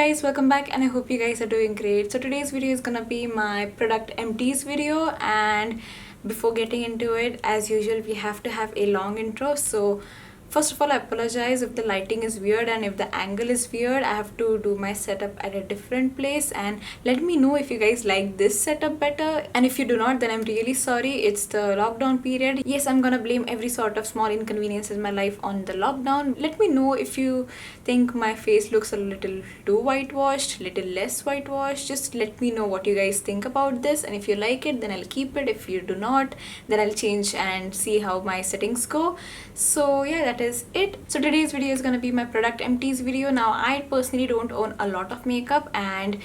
guys, welcome back and I hope you guys are doing great. So today's video is gonna be my product empties video, and before getting into it, as usual, we have to have a long intro. So first of all, I apologize if the lighting is weird and if the angle is weird. I have to do my setup at a different place, and let me know if you guys like this setup better, and if you do not, then I'm really sorry. It's the lockdown period. Yes, I'm gonna blame every sort of small inconvenience in my life on the lockdown. Let me know if you think my face looks a little too whitewashed, little less whitewashed. Just let me know what you guys think about this, and if you like it, then I'll keep it. If you do not, then I'll change and see how my settings go. So yeah, that is it. So today's video is gonna be my product empties video. Now, I personally don't own a lot of makeup, and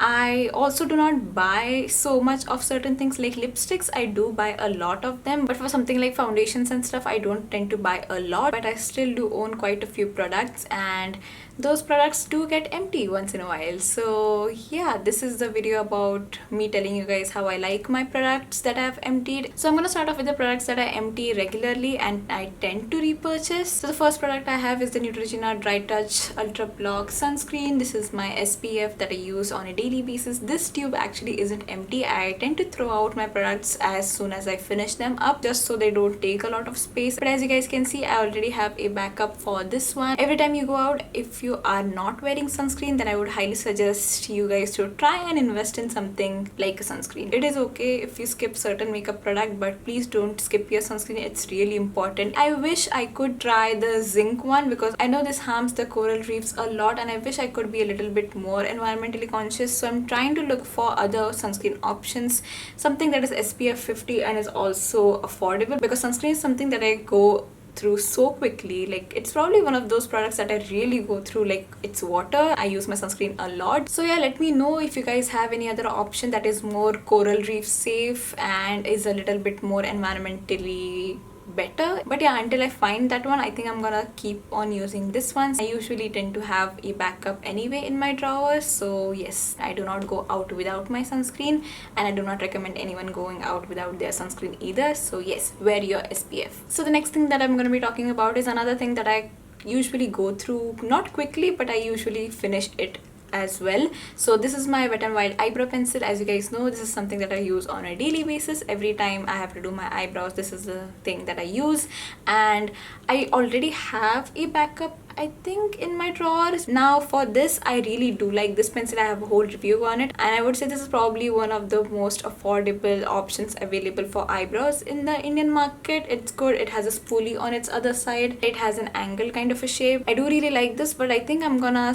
I also do not buy so much of certain things like lipsticks. I do buy a lot of them, but for something like foundations and stuff, I don't tend to buy a lot, but I still do own quite a few products, and those products do get empty once in a while. So yeah, this is the video about me telling you guys how I like my products that I've emptied. So I'm gonna start off with the products that I empty regularly and I tend to repurchase. So the first product I have is the Neutrogena Dry Touch Ultra Block Sunscreen. This is my SPF that I use on a daily basis. This tube actually isn't empty. I tend to throw out my products as soon as I finish them up, just so they don't take a lot of space. But as you guys can see, I already have a backup for this one. Every time you go out, if you are not wearing sunscreen, then I would highly suggest you guys to try and invest in something like a sunscreen. It is okay if you skip certain makeup product, but please don't skip your sunscreen. It's really important. I wish I could try the zinc one, because I know this harms the coral reefs a lot, and I wish I could be a little bit more environmentally conscious. So I'm trying to look for other sunscreen options, something that is SPF 50 and is also affordable, because sunscreen is something that I go through so quickly. Like, it's probably one of those products that I really go through like it's water. I use my sunscreen a lot. So yeah, let me know if you guys have any other option that is more coral reef safe and is a little bit more environmentally better. But yeah, until I find that one, I think I'm gonna keep on using this one. I usually tend to have a backup anyway in my drawers, so yes, I do not go out without my sunscreen, and I do not recommend anyone going out without their sunscreen either. So yes, wear your SPF. So the next thing that I'm gonna be talking about is another thing that I usually go through, not quickly, but I usually finish it as well. So this is my Wet n Wild eyebrow pencil. As you guys know, this is something that I use on a daily basis. Every time I have to do my eyebrows, this is the thing that I use, and I already have a backup, I think, in my drawers. Now for this, I really do like this pencil. I have a whole review on it, and I would say this is probably one of the most affordable options available for eyebrows in the Indian market. It's good. It has a spoolie on its other side. It has an angle kind of a shape. I do really like this, but I think I'm gonna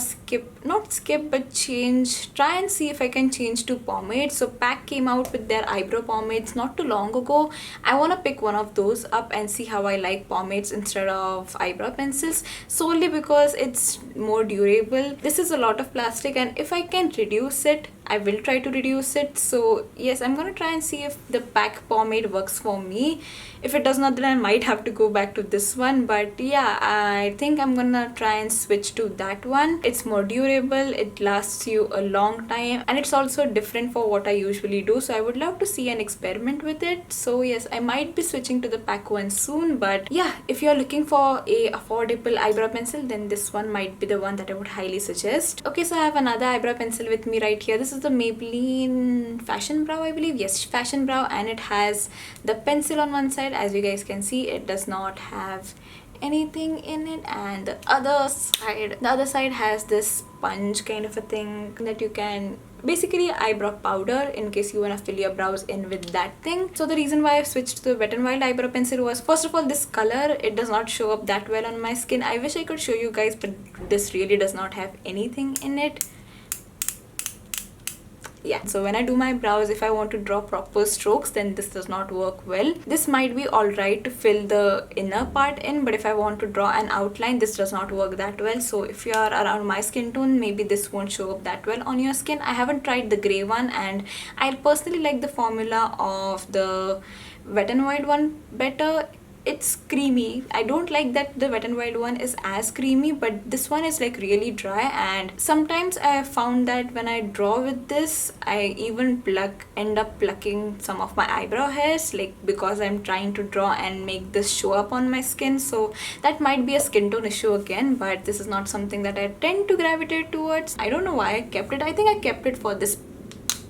but change, try and see if I can change to pomade. So PAC came out with their eyebrow pomades not too long ago. I want to pick one of those up and see how I like pomades instead of eyebrow pencils, solely because it's more durable. This is a lot of plastic, and if I can reduce it, I will try to reduce it. So yes, I'm gonna try and see if the PAC pomade works for me. If it does not, then I might have to go back to this one. But yeah, I think I'm gonna try and switch to that one. It's more durable, it lasts you a long time, and it's also different for what I usually do. So I would love to see an experiment with it. So yes, I might be switching to the PAC one soon. But yeah, if you're looking for a affordable eyebrow pencil, then this one might be the one that I would highly suggest. Okay, so I have another eyebrow pencil with me right here. This is the Maybelline Fashion Brow, I believe. Yes, Fashion Brow, and it has the pencil on one side. As you guys can see, it does not have anything in it, and the other side has this sponge kind of a thing that you can basically eyebrow powder in case you want to fill your brows in with that thing. So the reason why I've switched to the Wet n Wild eyebrow pencil was, first of all, this color, it does not show up that well on my skin. I wish I could show you guys, but this really does not have anything in it. Yeah, so when I do my brows, if I want to draw proper strokes, then this does not work well. This might be alright to fill the inner part in, but if I want to draw an outline, this does not work that well. So if you are around my skin tone, maybe this won't show up that well on your skin. I haven't tried the grey one, and I personally like the formula of the Wet n Wild one better. it's creamy. I don't like that the Wet n Wild one is as creamy, but this one is like really dry. And sometimes I have found that when I draw with this, I even end up plucking some of my eyebrow hairs, like because I'm trying to draw and make this show up on my skin. So that might be a skin tone issue again, but this is not something that I tend to gravitate towards. I don't know why I kept it. I think I kept it for this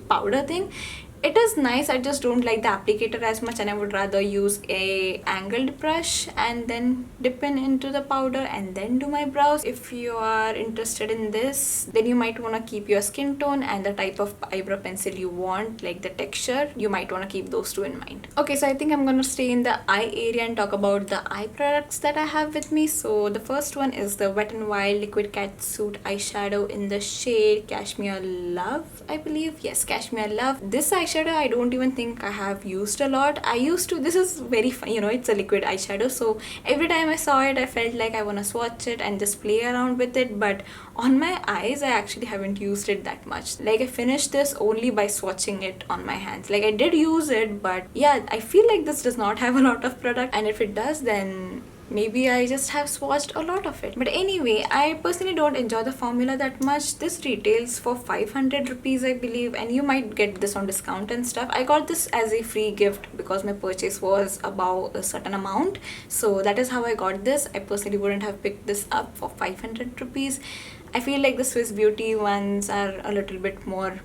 powder thing. It is nice, I just don't like the applicator as much, and I would rather use a angled brush and then dip into the powder and then do my brows. If you are interested in this, then you might want to keep your skin tone and the type of eyebrow pencil you want, like the texture. You might want to keep those two in mind. Okay, so I think I'm gonna stay in the eye area and talk about the eye products that I have with me. So the first one is the Wet n Wild Liquid Catsuit eyeshadow in the shade Cashmere Love, I believe. Yes, Cashmere Love. This eyeshadow I don't even think I have used a lot. I used to, this is very fun, you know, it's a liquid eyeshadow, so every time I saw it I felt like I want to swatch it and just play around with it, but on my eyes I actually haven't used it that much. Like I finished this only by swatching it on my hands. Like I did use it, but yeah, I feel like this does not have a lot of product, and if it does, then maybe I just have swatched a lot of it. But anyway, I personally don't enjoy the formula that much. This retails for 500 rupees, I believe, and you might get this on discount and stuff. I got this as a free gift because my purchase was above a certain amount, so that is how I got this. I personally wouldn't have picked this up for 500 rupees. I feel like the Swiss Beauty ones are a little bit more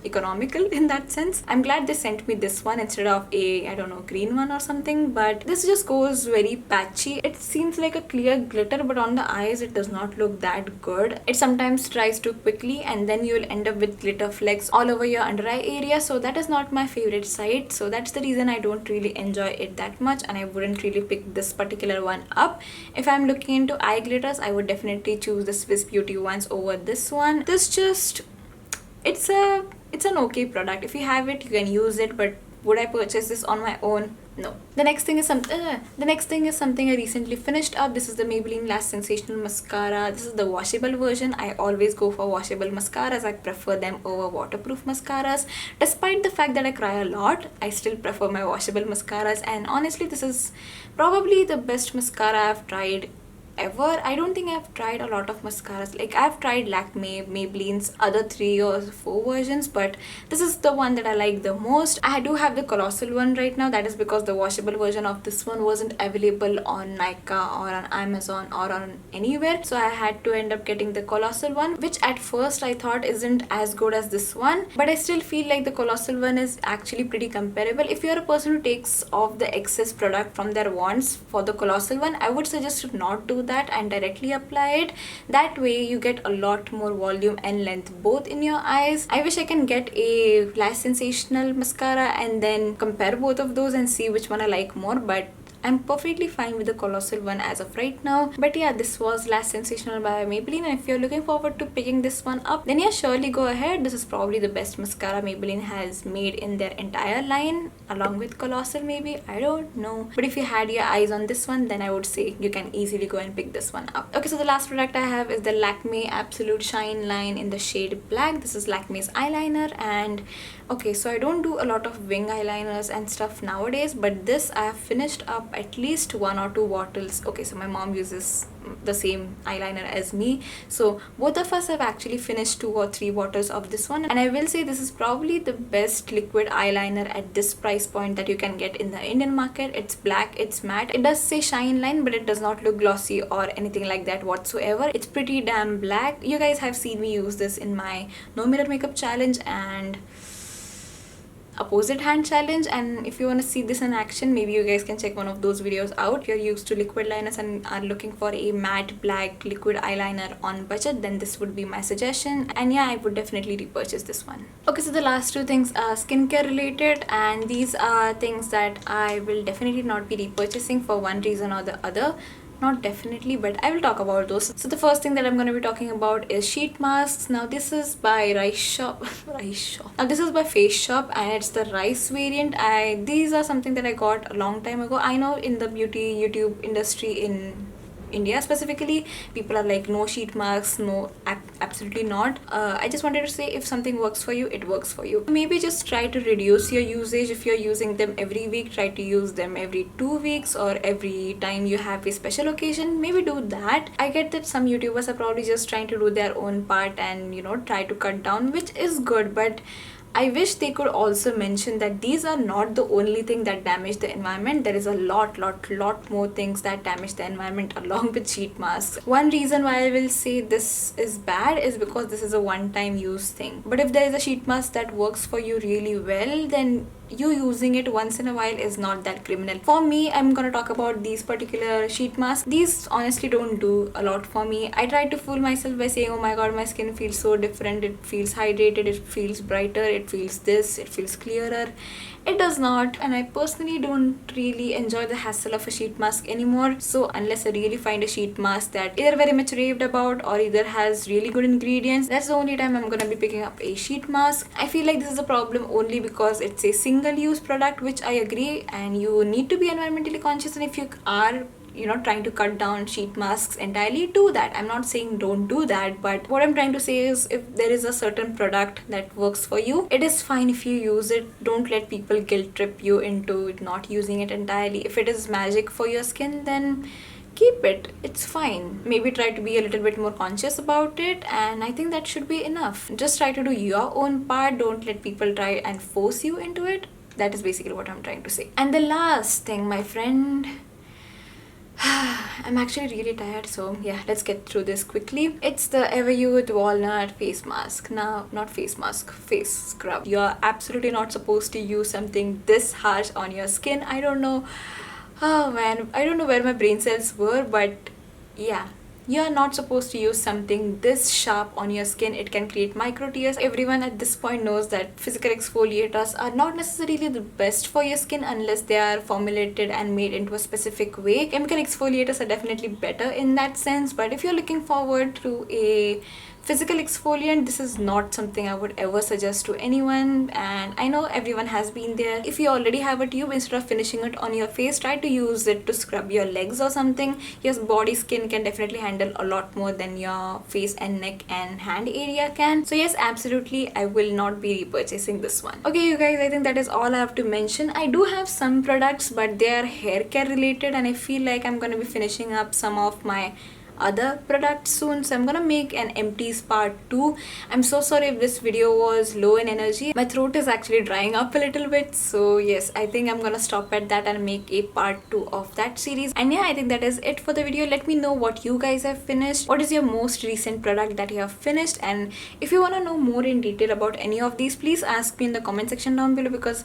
economical in that sense. I'm glad they sent me this one instead of a, I don't know, green one or something, but this just goes very patchy. It seems like a clear glitter, but on the eyes it does not look that good. It sometimes dries too quickly and then you'll end up with glitter flecks all over your under eye area, so that is not my favorite side. So that's the reason I don't really enjoy it that much, and I wouldn't really pick this particular one up. If I'm looking into eye glitters, I would definitely choose the Swiss Beauty ones over this one. This just, it's an okay product. If you have it, you can use it, but would I purchase this on my own? No. The next thing is something I recently finished up. This is the Maybelline Lash Sensational Mascara. This is the washable version. I always go for washable mascaras. I prefer them over waterproof mascaras. Despite the fact that I cry a lot, I still prefer my washable mascaras, and honestly this is probably the best mascara I've tried ever. I don't think I've tried a lot of mascaras. Like I've tried Lakme, Maybelline's other 3 or 4 versions, but this is the one that I like the most. I do have the colossal one right now. That is because the washable version of this one wasn't available on Nykaa or on Amazon or on anywhere, so I had to end up getting the colossal one, which at first I thought isn't as good as this one, but I still feel like the colossal one is actually pretty comparable. If you're a person who takes off the excess product from their wands for the colossal one, I would suggest to not do that and directly apply it. That way you get a lot more volume and length both in your eyes. I wish I can get a Lash Sensational mascara and then compare both of those and see which one I like more, but I'm perfectly fine with the colossal one as of right now. But yeah, this was Lash Sensational by Maybelline, and if you're looking forward to picking this one up, then yeah, surely go ahead. This is probably the best mascara Maybelline has made in their entire line, along with colossal maybe, I don't know. But if you had your eyes on this one, then I would say you can easily go and pick this one up. Okay, so the last product I have is the Lakme Absolute Shine line in the shade Black. This is Lakme's eyeliner, and okay, so I don't do a lot of wing eyeliners and stuff nowadays, but this I have finished up at least 1 or 2 bottles. Okay, so my mom uses the same eyeliner as me, so both of us have actually finished 2 or 3 bottles of this one, and I will say this is probably the best liquid eyeliner at this price point that you can get in the Indian market. It's black, it's matte, it does say shine line, but it does not look glossy or anything like that whatsoever. It's pretty damn black. You guys have seen me use this in my no mirror makeup challenge and opposite hand challenge, and if you want to see this in action, maybe you guys can check one of those videos out. If you're used to liquid liners and are looking for a matte black liquid eyeliner on budget, then this would be my suggestion, and yeah, I would definitely repurchase this one. Okay, so the last 2 things are skincare related, and these are things that I will definitely not be repurchasing for one reason or the other. Not definitely, but I will talk about those. So the first thing that I'm going to be talking about is sheet masks. Now this is by Rice Shop. Now this is by Face Shop, and it's the rice variant. These are something that I got a long time ago. I know in the beauty YouTube industry in India specifically, people are like, no sheet masks, no, absolutely not. I just wanted to say, if something works for you, it works for you. Maybe just try to reduce your usage. If you're using them every week, try to use them every 2 weeks or every time you have a special occasion. Maybe do that. I get that some YouTubers are probably just trying to do their own part and, you know, try to cut down, which is good, but I wish they could also mention that these are not the only thing that damage the environment. There is a lot more things that damage the environment along with sheet masks. One reason why I will say this is bad is because this is a one-time use thing. But if there is a sheet mask that works for you really well, then you using it once in a while is not that criminal. For me, I'm gonna talk about these particular sheet masks. These honestly don't do a lot for me. I tried to fool myself by saying, oh my god, my skin feels so different, it feels hydrated, it feels brighter, it feels this, it feels clearer. It does not, and I personally don't really enjoy the hassle of a sheet mask anymore. So unless I really find a sheet mask that either very much raved about or either has really good ingredients, that's the only time I'm gonna be picking up a sheet mask. I feel like this is a problem only because it's a single-use product, which I agree, and you need to be environmentally conscious, and if you are, you know, trying to cut down sheet masks entirely, do that. I'm not saying don't do that, but what I'm trying to say is, if there is a certain product that works for you, it is fine if you use it. Don't let people guilt trip you into not using it entirely. If it is magic for your skin, then keep it. It's fine. Maybe try to be a little bit more conscious about it, and I think that should be enough. Just try to do your own part. Don't let people try and force you into it. That is basically what I'm trying to say. And the last thing, my friend, I'm actually really tired, so yeah, let's get through this quickly. It's the Everyuth Walnut face mask. Now, not face mask, face scrub. You're absolutely not supposed to use something this harsh on your skin. I don't know. Oh man, I don't know where my brain cells were, but yeah. You're not supposed to use something this sharp on your skin. It can create micro tears. Everyone at this point knows that physical exfoliators are not necessarily the best for your skin unless they are formulated and made into a specific way. Chemical exfoliators are definitely better in that sense, but if you're looking forward to a physical exfoliant, this is not something I would ever suggest to anyone, and I know everyone has been there. If you already have a tube, instead of finishing it on your face, try to use it to scrub your legs or something. Your body skin can definitely handle a lot more than your face and neck and hand area can. So yes, absolutely, I will not be repurchasing this one. Okay, you guys, I think that is all I have to mention. I do have some products, but they are hair care related, and I feel like I'm gonna be finishing up some of my other products soon, so I'm gonna make an empties part 2. I'm so sorry if this video was low in energy. My throat is actually drying up a little bit, so yes, I think I'm gonna stop at that and make a part 2 of that series. And yeah, I think that is it for the video. Let me know what you guys have finished. What is your most recent product that you have finished? And if you want to know more in detail about any of these, please ask me in the comment section down below, because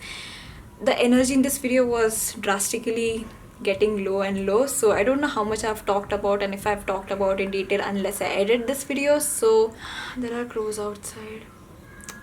the energy in this video was drastically getting low and low, so I don't know how much I've talked about and if I've talked about in detail unless I edit this video. So there are crows outside.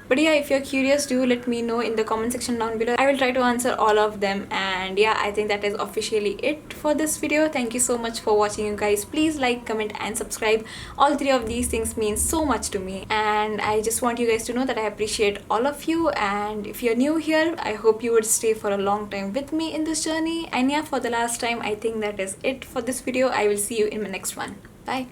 But yeah, if you're curious, do let me know in the comment section down below. I will try to answer all of them. And yeah, I think that is officially it for this video. Thank you so much for watching, you guys. Please like, comment and subscribe. All 3 of these things mean so much to me, and I just want you guys to know that I appreciate all of you. And if you're new here, I hope you would stay for a long time with me in this journey. And yeah, for the last time, I think that is it for this video. I will see you in my next one. Bye.